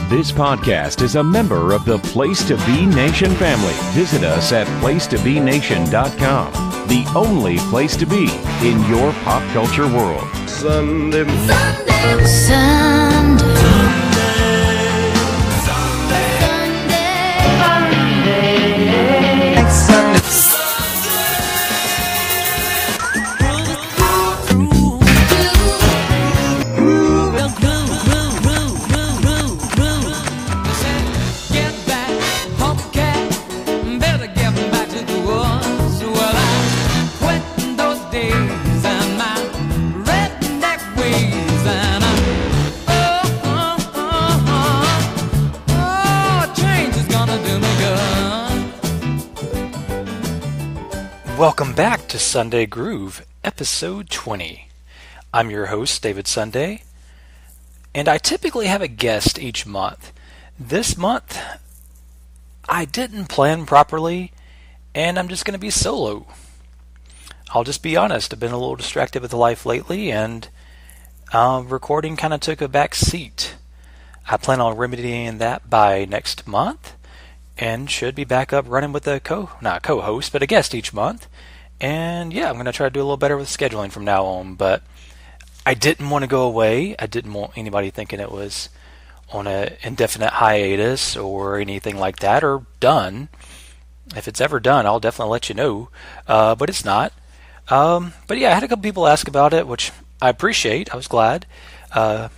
This podcast is a member of the Place to Be Nation family. Visit us at placetobenation.com, the only place to be in your pop culture world. Sunday. Welcome back to Sunday Groove, episode 20. I'm your host, David Sunday, and I typically have a guest each month. This month, I didn't plan properly, and I'm just going to be solo. I'll just be honest, I've been a little distracted with life lately, and recording kind of took a back seat. I plan on remedying that by next month, and should be back up running with a not co-host, but a guest each month. And yeah, I'm going to try to do a little better with scheduling from now on, but I didn't want to go away. I didn't want anybody thinking it was on an indefinite hiatus or anything like that, or done. If it's ever done, I'll definitely let you know, but it's not. But yeah, I had a couple people ask about it, which I appreciate. I was glad. But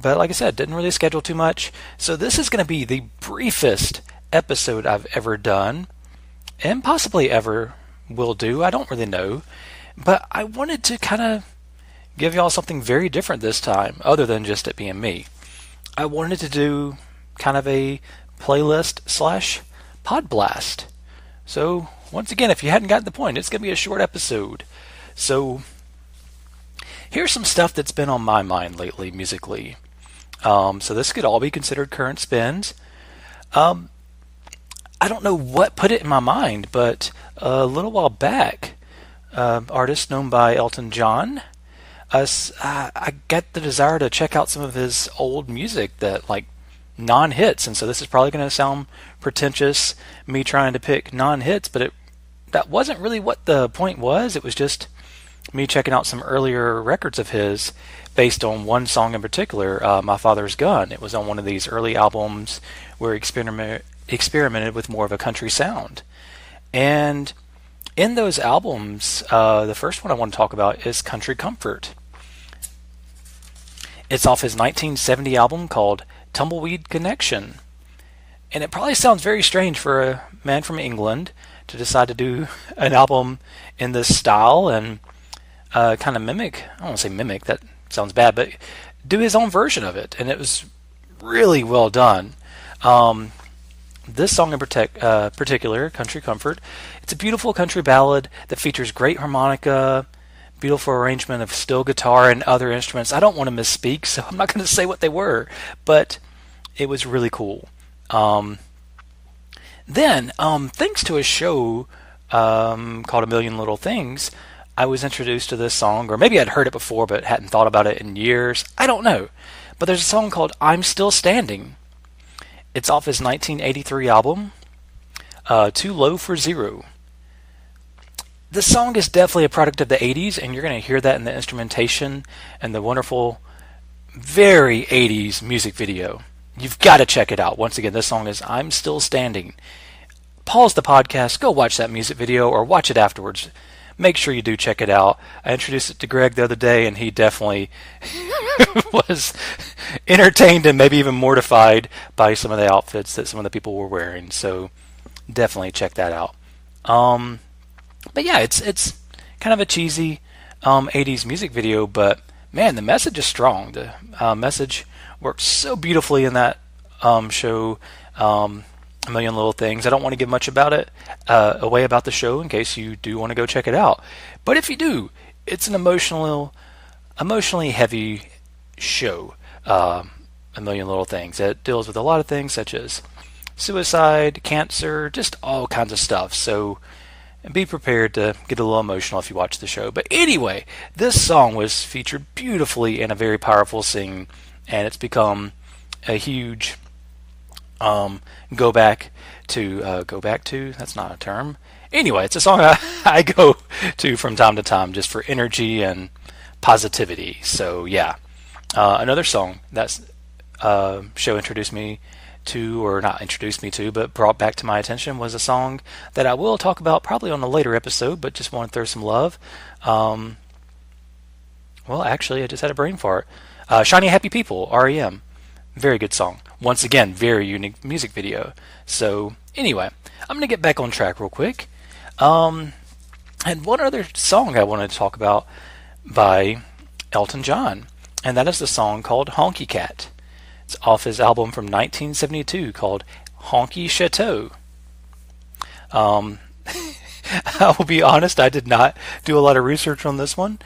like I said, didn't really schedule too much. So this is going to be the briefest episode I've ever done, and possibly ever will do. I don't really know, but I wanted to kind of give y'all something very different this time, other than just it being me. I wanted to do kind of a playlist / Podblast. So once again, if you hadn't gotten the point, it's going to be a short episode. So here's some stuff that's been on my mind lately musically. So this could all be considered current spins. I don't know what put it in my mind, but a little while back, artist known by Elton John, I get the desire to check out some of his old music that like non-hits, and so this is probably going to sound pretentious, me trying to pick non-hits, but that wasn't really what the point was. It was just me checking out some earlier records of his based on one song in particular, My Father's Gun. It was on one of these early albums where he experimented with more of a country sound. And in those albums, the first one I want to talk about is Country Comfort. It's off his 1970 album called Tumbleweed Connection. And it probably sounds very strange for a man from England to decide to do an album in this style and kind of mimic, I don't want to say mimic, that sounds bad, but do his own version of it. And it was really well done. This song in particular, Country Comfort, it's a beautiful country ballad that features great harmonica, beautiful arrangement of steel guitar and other instruments. I don't want to misspeak, so I'm not going to say what they were, but it was really cool. Then, thanks to a show called A Million Little Things, I was introduced to this song, or maybe I'd heard it before but hadn't thought about it in years. I don't know. But there's a song called I'm Still Standing. It's off his 1983 album, Too Low for Zero. This song is definitely a product of the 80s, and you're going to hear that in the instrumentation and the wonderful, very 80s music video. You've got to check it out. Once again, this song is I'm Still Standing. Pause the podcast, go watch that music video, or watch it afterwards. Make sure you do check it out. I introduced it to Greg the other day, and he definitely was entertained and maybe even mortified by some of the outfits that some of the people were wearing. So definitely check that out. But yeah, it's kind of a cheesy 80s music video, but man, the message is strong. The message works so beautifully in that show. A Million Little Things. I don't want to give much about it away about the show in case you do want to go check it out. But if you do, it's an emotionally heavy show. A Million Little Things. It deals with a lot of things such as suicide, cancer, just all kinds of stuff. So be prepared to get a little emotional if you watch the show. But anyway, this song was featured beautifully in a very powerful scene, and it's become a huge go back to, that's not a term. Anyway, it's a song I go to from time to time just for energy and positivity. So yeah, another song that's show introduced me to, or not introduced me to, but brought back to my attention, was a song that I will talk about probably on a later episode, but just want to throw some love. Well, actually, I just had a brain fart. Shiny Happy People, REM. Very good song. Once again, very unique music video. So, anyway, I'm going to get back on track real quick. And one other song I wanted to talk about by Elton John, and that is the song called Honky Cat. It's off his album from 1972 called Honky Chateau. I will be honest, I did not do a lot of research on this one.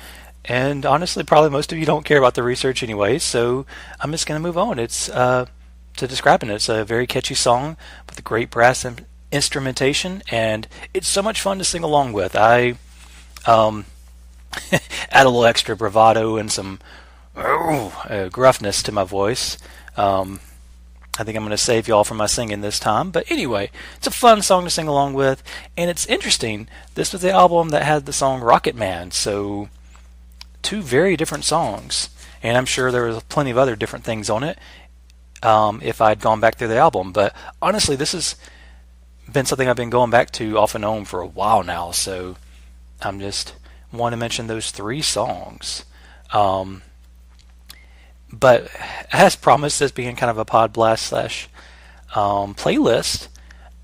And honestly, probably most of you don't care about the research anyway, so I'm just going to move on. It's to describing it. It's a very catchy song with a great brass instrumentation, and it's so much fun to sing along with. I add a little extra bravado and some gruffness to my voice. I think I'm going to save y'all from my singing this time. But anyway, it's a fun song to sing along with, and it's interesting. This was the album that had the song Rocket Man, so two very different songs, and I'm sure there was plenty of other different things on it if I'd gone back through the album. But honestly, this has been something I've been going back to off and on for a while now, so I'm just want to mention those three songs. But as promised, as being kind of a Podblast / playlist,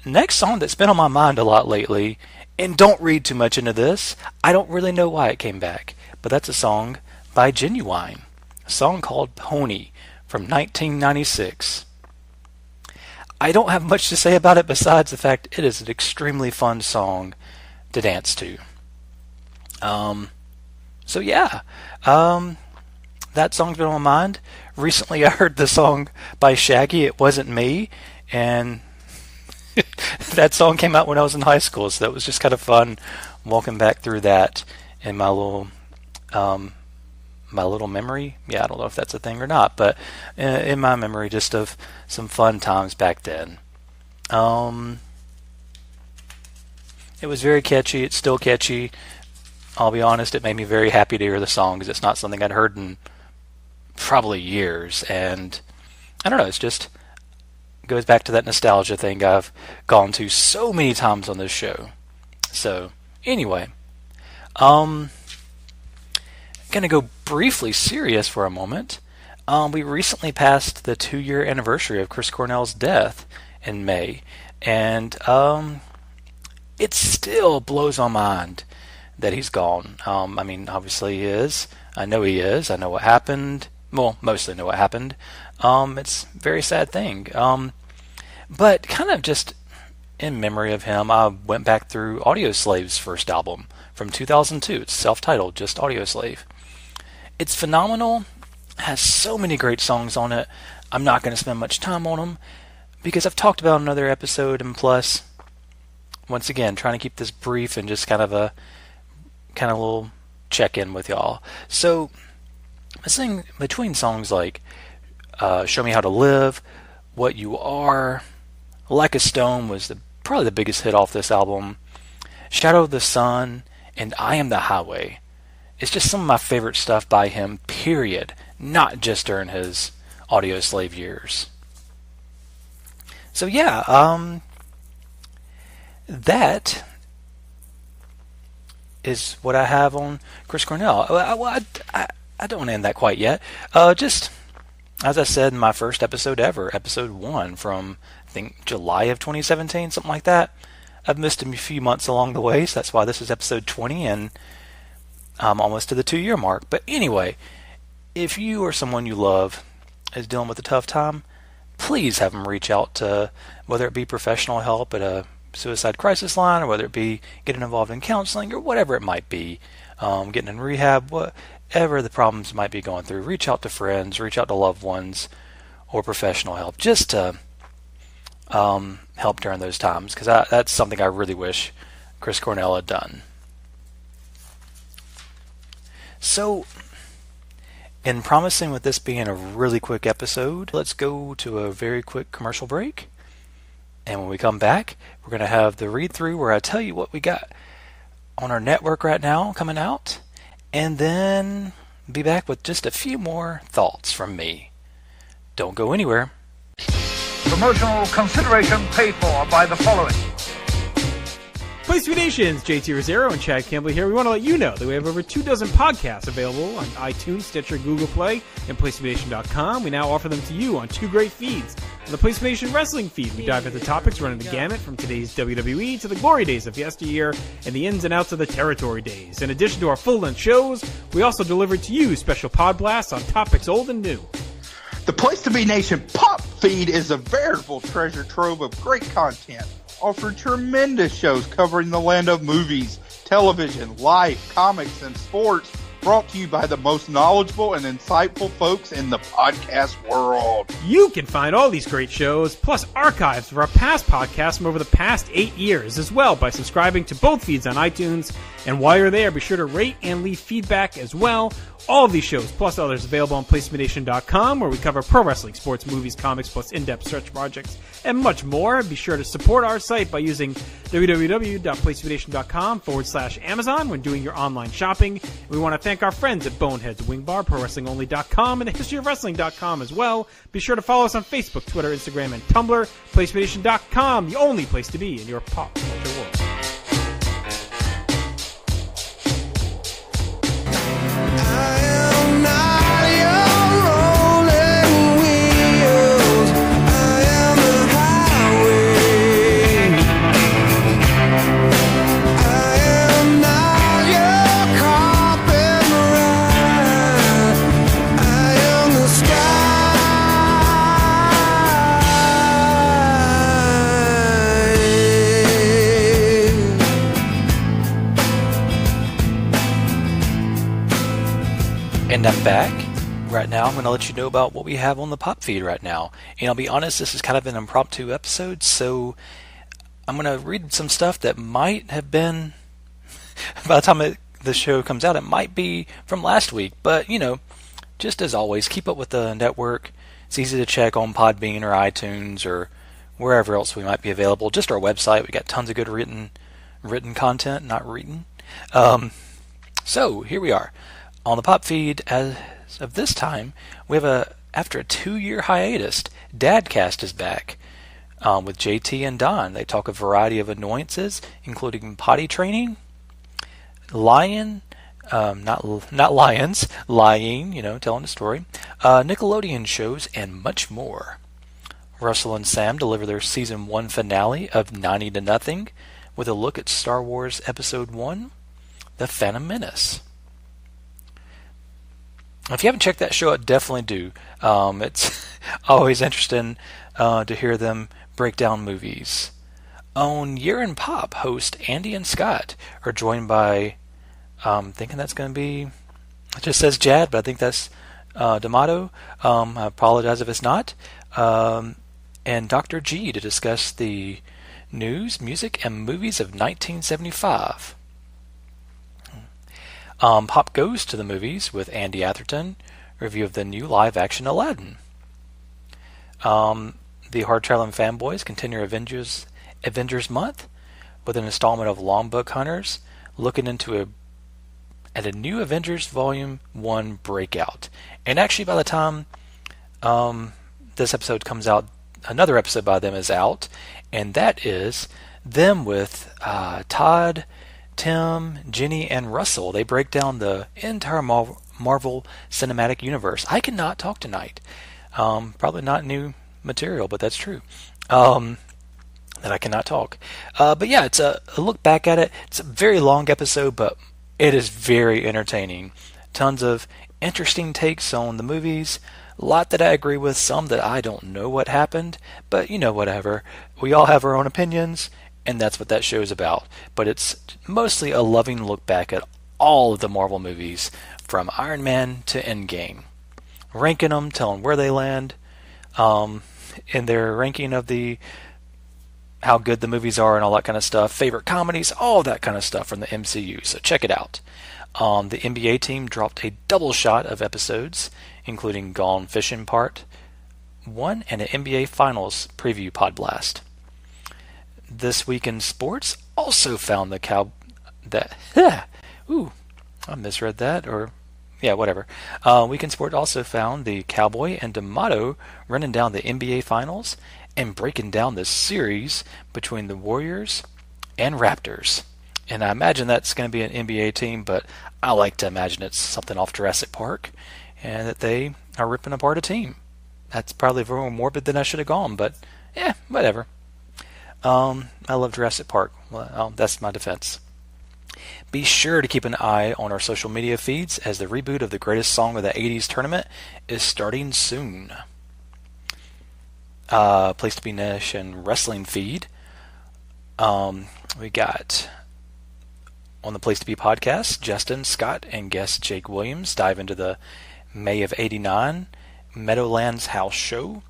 next song that's been on my mind a lot lately, and don't read too much into this, I don't really know why it came back, but that's a song by Genuine, a song called Pony from 1996. I don't have much to say about it besides the fact it is an extremely fun song to dance to. So yeah, that song's been on my mind. Recently I heard the song by Shaggy, It Wasn't Me, and that song came out when I was in high school, so that was just kind of fun walking back through that in my little memory. Yeah, I don't know if that's a thing or not, but in my memory, just of some fun times back then. It was very catchy. It's still catchy. I'll be honest, it made me very happy to hear the song, because it's not something I'd heard in probably years, and I don't know, it's just goes back to that nostalgia thing I've gone to so many times on this show. So anyway, gonna go briefly serious for a moment. We recently passed the 2-year anniversary of Chris Cornell's death in May, and it still blows my mind that he's gone. I mean, obviously he is. I know he is. I know what happened. Well, mostly know what happened. It's a very sad thing. But kind of just in memory of him, I went back through Audioslave's first album from 2002. It's self-titled, just Audioslave. It's phenomenal. Has so many great songs on it. I'm not going to spend much time on them because I've talked about another episode, and plus, once again, trying to keep this brief and just kind of a little check-in with y'all. So I sing between songs like Show Me How to Live, What You Are, Like a Stone was probably the biggest hit off this album, Shadow of the Sun, and I Am the Highway. It's just some of my favorite stuff by him, period, not just during his Audioslave years. So yeah, that is what I have on Chris Cornell. I don't end that quite yet. Just as I said in my first episode ever, episode 1 from I think July of 2017, something like that. I've missed a few months along the way, so that's why this is episode 20, and I'm almost to the 2-year mark. But anyway, if you or someone you love is dealing with a tough time, please have them reach out to, whether it be professional help at a suicide crisis line, or whether it be getting involved in counseling, or whatever it might be, getting in rehab, whatever the problems might be going through. Reach out to friends, reach out to loved ones, or professional help, just to help during those times, because that's something I really wish Chris Cornell had done. So, In promising with this being a really quick episode, let's go to a very quick commercial break. And when we come back, we're going to have the read-through where I tell you what we got on our network right now coming out, and then be back with just a few more thoughts from me. Don't go anywhere. Promotional consideration paid for by the following. Place to Be Nations, JT Rosero and Chad Campbell here. We want to let you know that we have over 24 podcasts available on iTunes, Stitcher, Google Play, and PlaceToBeNation.com. We now offer them to you on 2 great feeds. On the Place to Be Nation Wrestling feed, we dive into topics running the gamut from today's WWE to the glory days of yesteryear and the ins and outs of the territory days. In addition to our full-length shows, we also deliver to you special Podblasts on topics old and new. The Place to Be Nation Pop feed is a veritable treasure trove of great content. Offer tremendous shows covering the land of movies, television, life, comics, and sports, brought to you by the most knowledgeable and insightful folks in the podcast world. You can find all these great shows, plus archives of our past podcasts from over the past 8 years as well by subscribing to both feeds on iTunes. And while you're there, be sure to rate and leave feedback as well. All of these shows, plus others, available on PlaceToBeNation.com, where we cover pro wrestling, sports, movies, comics, plus in-depth stretch projects, and much more. Be sure to support our site by using www.PlaceToBeNation.com/Amazon when doing your online shopping. We want to thank our friends at Boneheads, Wingbar, ProWrestlingOnly.com, and TheHistoryOfWrestling.com as well. Be sure to follow us on Facebook, Twitter, Instagram, and Tumblr. PlaceToBeNation.com, the only place to be in your pop culture world. And I'm back. Right now, I'm going to let you know about what we have on the pop feed right now. And I'll be honest, this is kind of an impromptu episode, so I'm going to read some stuff that might have been, by the time the show comes out, it might be from last week. But, you know, just as always, keep up with the network. It's easy to check on Podbean or iTunes or wherever else we might be available. Just our website. We got tons of good written content, not reading. So, here we are. On the pop feed, as of this time, we have after a 2-year hiatus, Dadcast is back with JT and Don. They talk a variety of annoyances, including potty training, lying, not lions, lying, telling a story, Nickelodeon shows, and much more. Russell and Sam deliver their season 1 finale of 90 to Nothing with a look at Star Wars Episode 1, The Phantom Menace. If you haven't checked that show out, definitely do. It's always interesting to hear them break down movies. On Year in Pop, host Andy and Scott are joined by, thinking that's going to be, it just says Jad, but I think that's D'Amato. I apologize if it's not. And Dr. G to discuss the news, music, and movies of 1975. Pop Goes to the Movies with Andy Atherton, review of the new live-action Aladdin. The Hard Traveling Fanboys continue Avengers Month with an installment of Long Book Hunters, looking into a new Avengers Volume 1 breakout. And actually, by the time this episode comes out, another episode by them is out, and that is them with Todd, Tim, Jenny, and Russell. They break down the entire Marvel Cinematic Universe. I cannot talk tonight. Probably not new material, but that's true. That I cannot talk. But yeah, it's a look back at it. It's a very long episode, but it is very entertaining. Tons of interesting takes on the movies. A lot that I agree with, some that I don't know what happened, but whatever. We all have our own opinions, and that's what that show is about. But it's mostly a loving look back at all of the Marvel movies, from Iron Man to Endgame. Ranking them, telling where they land, in their ranking of how good the movies are and all that kind of stuff. Favorite comedies, all that kind of stuff from the MCU. So check it out. The NBA team dropped a double shot of episodes, including Gone Fishing Part 1 and an NBA Finals preview Podblast. This Week in Sports also found I misread that, or yeah, whatever. Week in Sport also found the Cowboy and D'Amato running down the NBA Finals and breaking down the series between the Warriors and Raptors. And I imagine that's going to be an NBA team, but I like to imagine it's something off Jurassic Park and that they are ripping apart a team. That's probably more morbid than I should have gone, but yeah, whatever. I love Jurassic Park. Well, that's my defense. Be sure to keep an eye on our social media feeds as the reboot of the Greatest Song of the 80s tournament is starting soon. Place to Be Nation wrestling feed. We got on the Place to Be podcast, Justin Scott and guest Jake Williams dive into the May of '89 Meadowlands House Show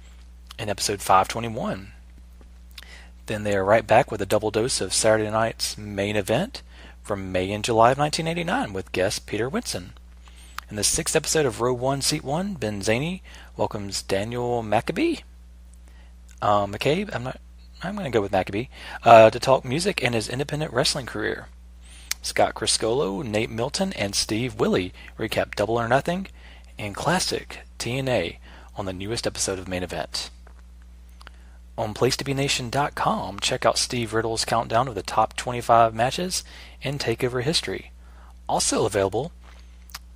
in episode 521. Then they are right back with a double dose of Saturday night's main event from May and July of 1989 with guest Peter Winson. In the 6th episode of Row 1, Seat 1, Ben Zaney welcomes Daniel McCabe. I'm going to go with McCabe, to talk music and his independent wrestling career. Scott Criscolo, Nate Milton, and Steve Willie recap Double or Nothing and classic TNA on the newest episode of Main Event. On PlaceToBeNation.com, check out Steve Riddle's countdown of the top 25 matches in TakeOver history. Also available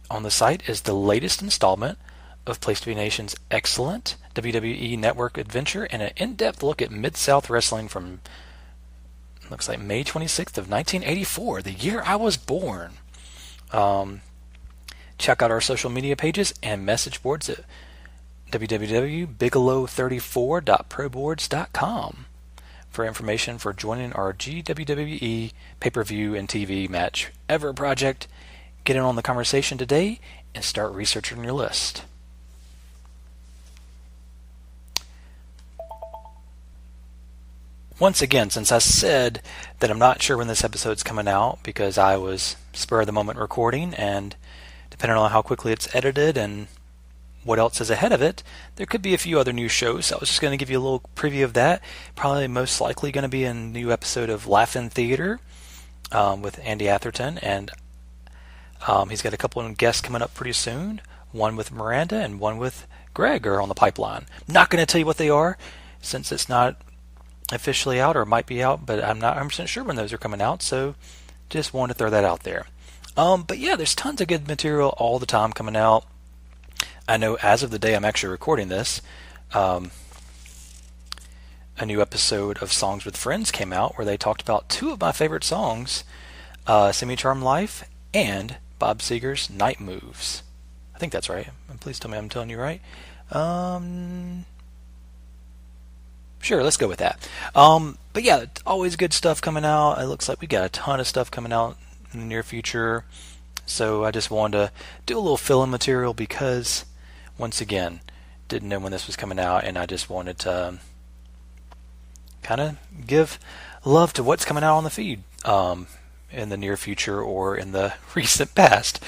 on the site is the latest installment of Place to Be Nation's excellent WWE Network adventure and an in-depth look at Mid-South Wrestling from, looks like May 26th of 1984, the year I was born. Check out our social media pages and message boards at www.bigelow34.proboards.com for information for joining our GWWE pay-per-view and TV match ever project. Get in on the conversation today and start researching your list. Once again, since I said that I'm not sure when this episode's coming out because I was spur of the moment recording, and depending on how quickly it's edited and what else is ahead of it, there could be a few other new shows. So I was just going to give you a little preview of that. Probably most likely going to be a new episode of Laugh-In Theater with Andy Atherton, and he's got a couple of guests coming up pretty soon. One with Miranda and one with Greg are on the pipeline. Not going to tell you what they are since it's not officially out, or might be out, but I'm not 100% sure when those are coming out, so just wanted to throw that out there. But yeah, there's tons of good material all the time coming out. I know as of the day I'm actually recording this, a new episode of Songs with Friends came out where they talked about two of my favorite songs, Semi-Charmed Life and Bob Seger's Night Moves. I think that's right. Please tell me I'm telling you right. Sure, let's go with that. But yeah, always good stuff coming out. It looks like we got a ton of stuff coming out in the near future. So I just wanted to do a little fill-in material because, once again, didn't know when this was coming out, and I just wanted to kind of give love to what's coming out on the feed in the near future or in the recent past.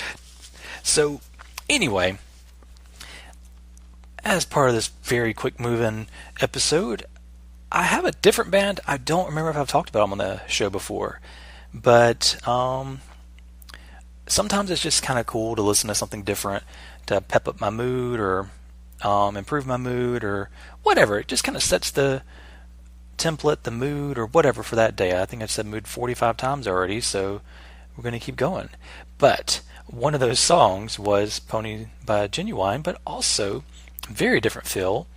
So anyway, as part of this very quick moving episode, I have a different band. I don't remember if I've talked about them on the show before, but sometimes it's just kind of cool to listen to something different to pep up my mood or improve my mood or whatever. It just kind of sets the template, the mood, or whatever for that day. I think I've said mood 45 times already, so we're going to keep going. But one of those songs was Pony by Genuine, but also, very different feel,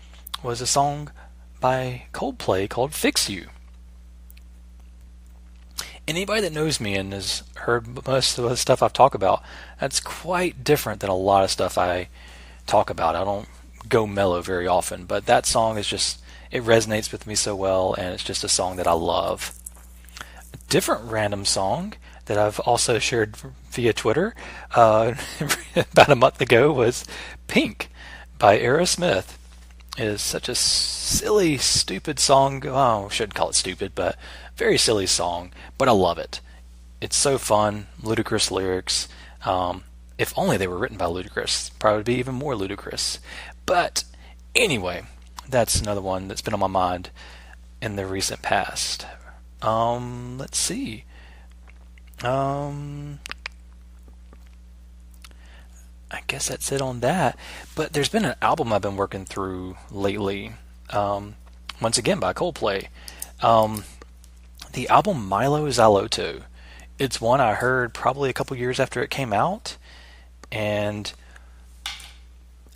was a song by Coldplay called Fix You. Anybody that knows me and has heard most of the stuff I've talked about, that's quite different than a lot of stuff I talk about. I don't go mellow very often, but that song is just, it resonates with me so well, and it's just a song that I love. A different random song that I've also shared via Twitter about a month ago was Pink by Aerosmith. It is such a silly, stupid song. Oh, I shouldn't call it stupid, but very silly song, but I love it. It's so fun, ludicrous lyrics. If only they were written by Ludacris, probably be even more ludicrous. But anyway, that's another one that's been on my mind in the recent past. Let's see. I guess that's it on that. But there's been an album I've been working through lately. Once again by Coldplay. The album Milo Xyloto. It's one I heard probably a couple years after it came out. And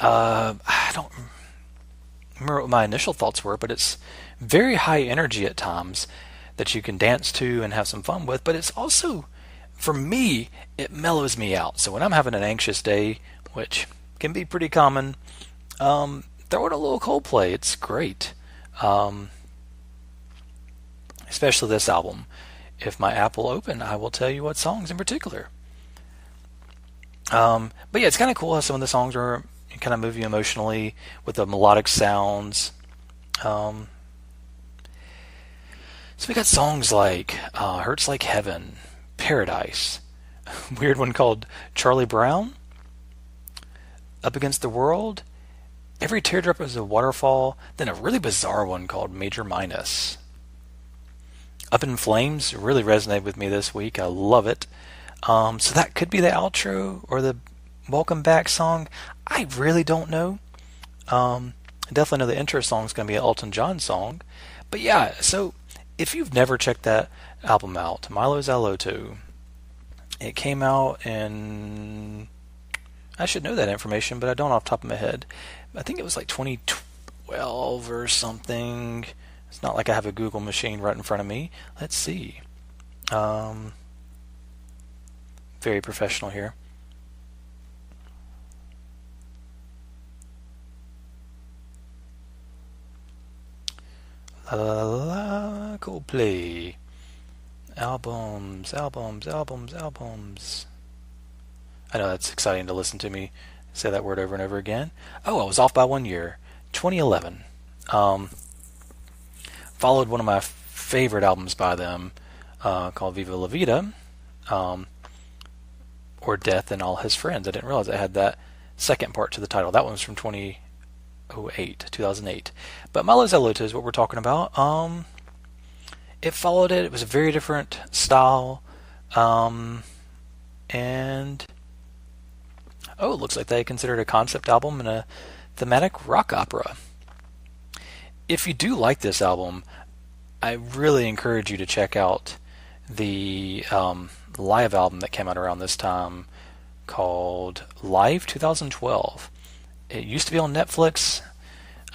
I don't remember what my initial thoughts were, but it's very high energy at times that you can dance to and have some fun with. But it's also, for me, it mellows me out. So when I'm having an anxious day, which can be pretty common, throw in a little Coldplay. It's great. Especially this album. If my app will open, I will tell you what songs in particular. But yeah, it's kind of cool how some of the songs are kind of move you emotionally with the melodic sounds. So we got songs like Hurts Like Heaven, Paradise, weird one called Charlie Brown, Up Against the World, Every Teardrop is a Waterfall, then a really bizarre one called Major Minus. Up in Flames really resonated with me this week. I love it. So that could be the outro or the welcome back song. I really don't know. I definitely know the intro song is going to be an Elton John song. But yeah, so if you've never checked that album out, Milo Xyloto, it came out in... I should know that information, but I don't off the top of my head. I think it was like 2012 or something. It's not like I have a Google machine right in front of me. Let's see. Very professional here. La la la, Coldplay. Albums. I know that's exciting to listen to me say that word over and over again. Oh, I was off by 1 year. 2011. Followed one of my favorite albums by them called Viva La Vida. Or Death and All His Friends. I didn't realize it had that second part to the title. That one was from 2008. But Milo Xyloto is what we're talking about. It followed it. It was a very different style. And it looks like they considered a concept album and a thematic rock opera. If you do like this album, I really encourage you to check out the live album that came out around this time called Live 2012. It used to be on Netflix.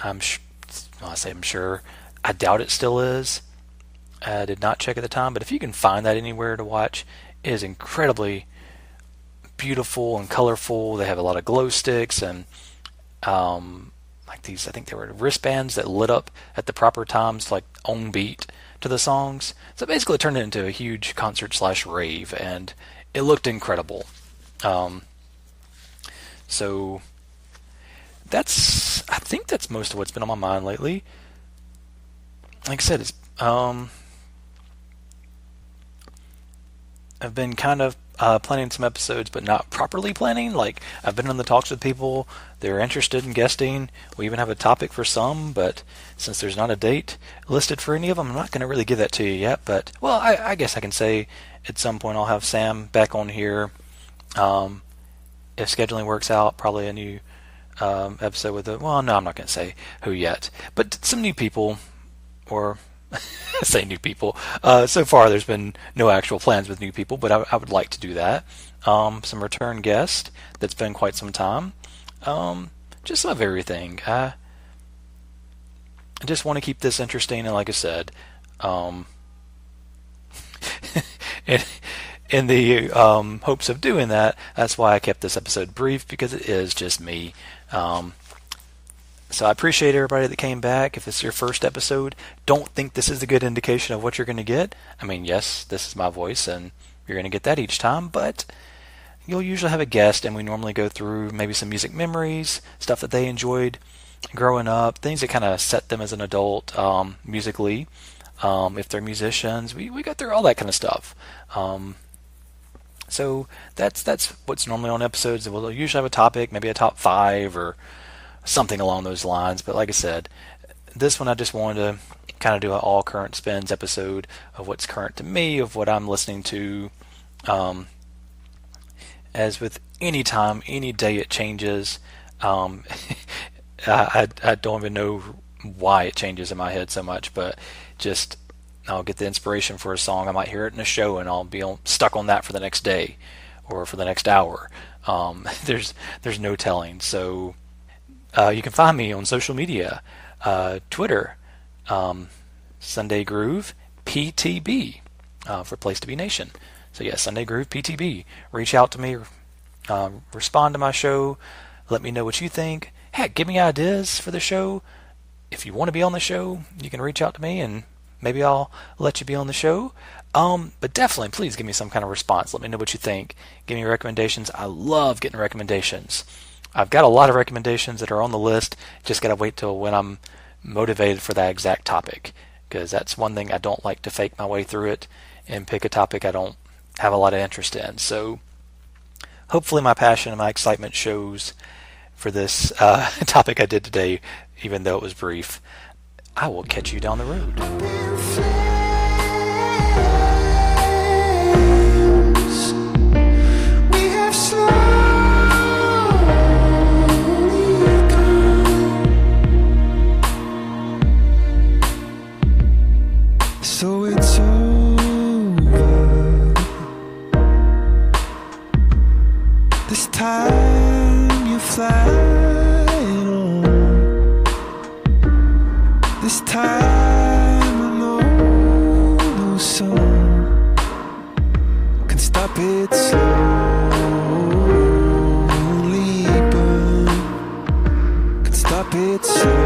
I'm sure. I doubt it still is. I did not check at the time, but if you can find that anywhere to watch, it is incredibly beautiful and colorful. They have a lot of glow sticks and like these, I think they were wristbands that lit up at the proper times, like on beat to the songs. So basically it turned it into a huge concert/rave, and it looked incredible. So I think that's most of what's been on my mind lately. Like I said, it's I've been kind of planning some episodes, but not properly planning. Like, I've been in the talks with people. They're interested in guesting. We even have a topic for some, but since there's not a date listed for any of them, I'm not going to really give that to you yet. But, well, I guess I can say at some point I'll have Sam back on here. If scheduling works out, probably a new episode with well, no, I'm not going to say who yet. But some new people, or... I say new people. So far, there's been no actual plans with new people, but I would like to do that. Some return guest that's been quite some time. Just some of everything. I just want to keep this interesting, and like I said, in the hopes of doing that, that's why I kept this episode brief, because it is just me. So I appreciate everybody that came back. If it's your first episode, don't think this is a good indication of what you're going to get. I mean, yes, this is my voice, and you're going to get that each time, but you'll usually have a guest, and we normally go through maybe some music memories, stuff that they enjoyed growing up, things that kind of set them as an adult musically. If they're musicians, we go through all that kind of stuff. So that's what's normally on episodes. We'll usually have a topic, maybe a top 5 or something along those lines. But like I said, this one I just wanted to kind of do an all current spins episode of what's current to me, of what I'm listening to. As with any time, any day it changes. I don't even know why it changes in my head so much, but just I'll get the inspiration for a song. I might hear it in a show, and I'll be stuck on that for the next day or for the next hour. There's no telling. So you can find me on social media, Twitter, Sunday Groove PTB for Place to Be Nation. So yeah, Sunday Groove PTB. Reach out to me, respond to my show, let me know what you think. Heck, give me ideas for the show. If you want to be on the show, you can reach out to me and maybe I'll let you be on the show. But definitely, please give me some kind of response. Let me know what you think. Give me recommendations. I love getting recommendations. I've got a lot of recommendations that are on the list. Just got to wait till when I'm motivated for that exact topic, because that's one thing I don't like, to fake my way through it and pick a topic I don't have a lot of interest in. So hopefully my passion and my excitement shows for this topic I did today, even though it was brief. I will catch you down the road. So it's over. This time you fly on. This time I know no song can stop it slowly burn, can stop it slowly.